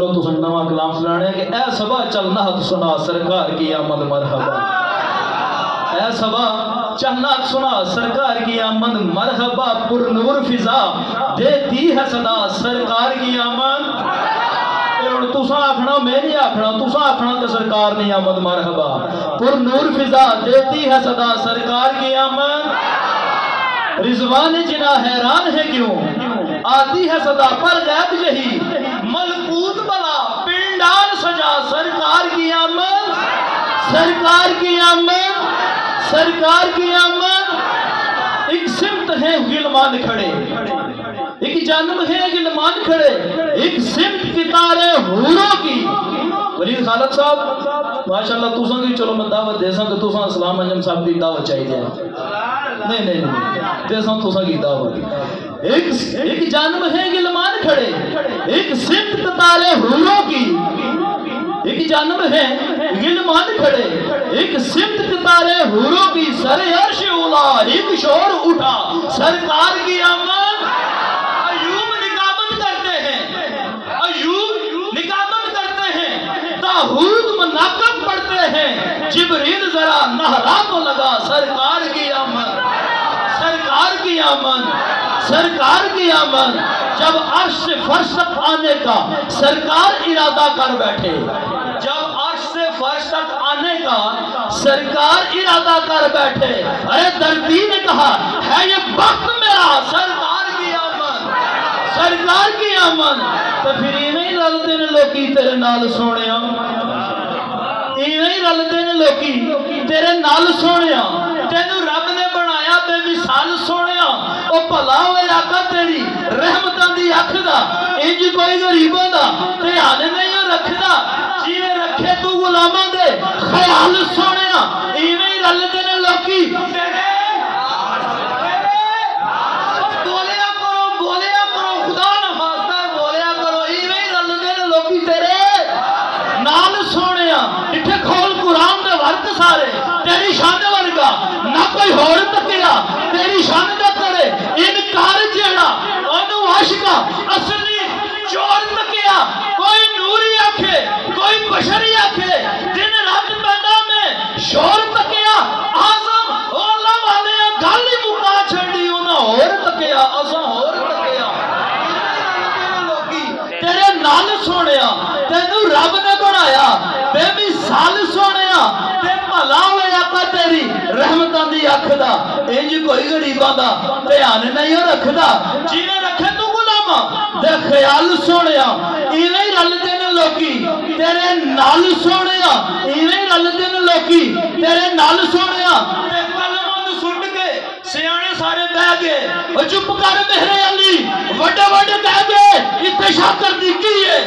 تو نواں کلام سنانے کہ اے صبا چل نہت سنا سرکار کی آمد مرحبا، اے صبا چل نہت سنا سرکار کی آمد مرحبا، پر نور فضا دیتی ہے صدا سرکار کی آمد۔ تساں آکھنا میں نہیں آکھنا، تساں آکھنا کہ سرکار نہیں آمد مرحبا، پر نور فضا دیتی ہے صدا سرکار کی آمد۔ رضوان جنا حیران ہے کیوں آتی ہے صدا پر غیب یہی ملکوت بلا پنڈال سجا سرکار کی آمد، سرکار کی آمد، سرکار کی آمد۔ ایک سمت ہے غلمان کھڑے، ایک جانب ہے غلمان کھڑے، ایک سمت کتارے حوروں کی۔ ولید خالد صاحب ماشاءاللہ تساں کی چلو میں دعوت دے ساں کہ تساں اسلام انجم صاحب کی دعوت چاہیے، نہیں نہیں نہیں دے ساں تساں کی دعوت۔ ایک جانب ہے غلمان کھڑے، ایک سمت کتارے حوروں کی، ایک جانب ہے غلمان کھڑے، ایک سمت کتارے حوروں کی، سر عرش اولا ایک شور اٹھا سرکار کی آمد۔ ایوب نکابت کرتے ہیں، ایوب نکابت کرتے ہیں، داؤد مناقب پڑھتے ہیں، جبریل ذرا نہرا تو لگا سرکار کی آمد، سرکار کی آمد، سرکار کی آمد۔ جب عرش سے فرش تک آنے کا سرکار ارادہ کر بیٹھے، جب عرش سے فرش تک آنے کا سرکار ارادہ کر بیٹھے، ارے دردی نے کہا ہے یہ وقت میرا سرکار کی آمد، سرکار کی آمد۔ تو پھر ایویں ہی رلتے نے لوکی تیرے نال سونیا، ایویں ہی رلتے نے لوکی تیرے نال سونیا، تینوں رب نے بنایا بے مثال سونیا۔ او بھلا ہوئے آقا تیری رحمتاں دی اکھ دا انج کوئی غریباں دا دھیان نہیں رکھدا، جیویں رکھے تو غلاماں دے خیال سونیا۔ ایویں ہی رلتے نے لوکی بولیا کرو خدا نہ خواستہ ہے بولیا کرو، ایویں ہی رلتے نے لوکی تیرے نال سونیا۔ اٹھے کھول قرآن دے ورد سارے تیری شان ورگا نہ کوئی ہور تکیا، تیری شان دا کرے انکار جیڑا انو عشقا اصلی چور تکیا۔ کوئی نوری آکھے کوئی بشری آکھے، دن رات پیدا میں شور تکیا۔ آزم اولا والے گالی مکا چھڑی انہا ہور تکیا، اسا ہور تکیا۔ تیرے نال سونیا، تینو رب نے بنایا بے مثال سونیا، تے بھلا ہوئے آقا تیری رحمتاں دی اکھ دا انج کوئی غریباں دا دھیان نہیں رکھدا، جیویں رکھے تو غلاماں دے خیال سونیا۔ ایویں ہی رلتے نے لوکی تیرے نال سونیا، ایویں ہی رلتے نے لوکی تیرے نال سونیا۔ تے کلماں نوں سٹ کے سیانے سارے بہ گئے، او چپ کر میرے علی وڈے وڈے کہہ گئے اتنے شاکر دی کی ہے۔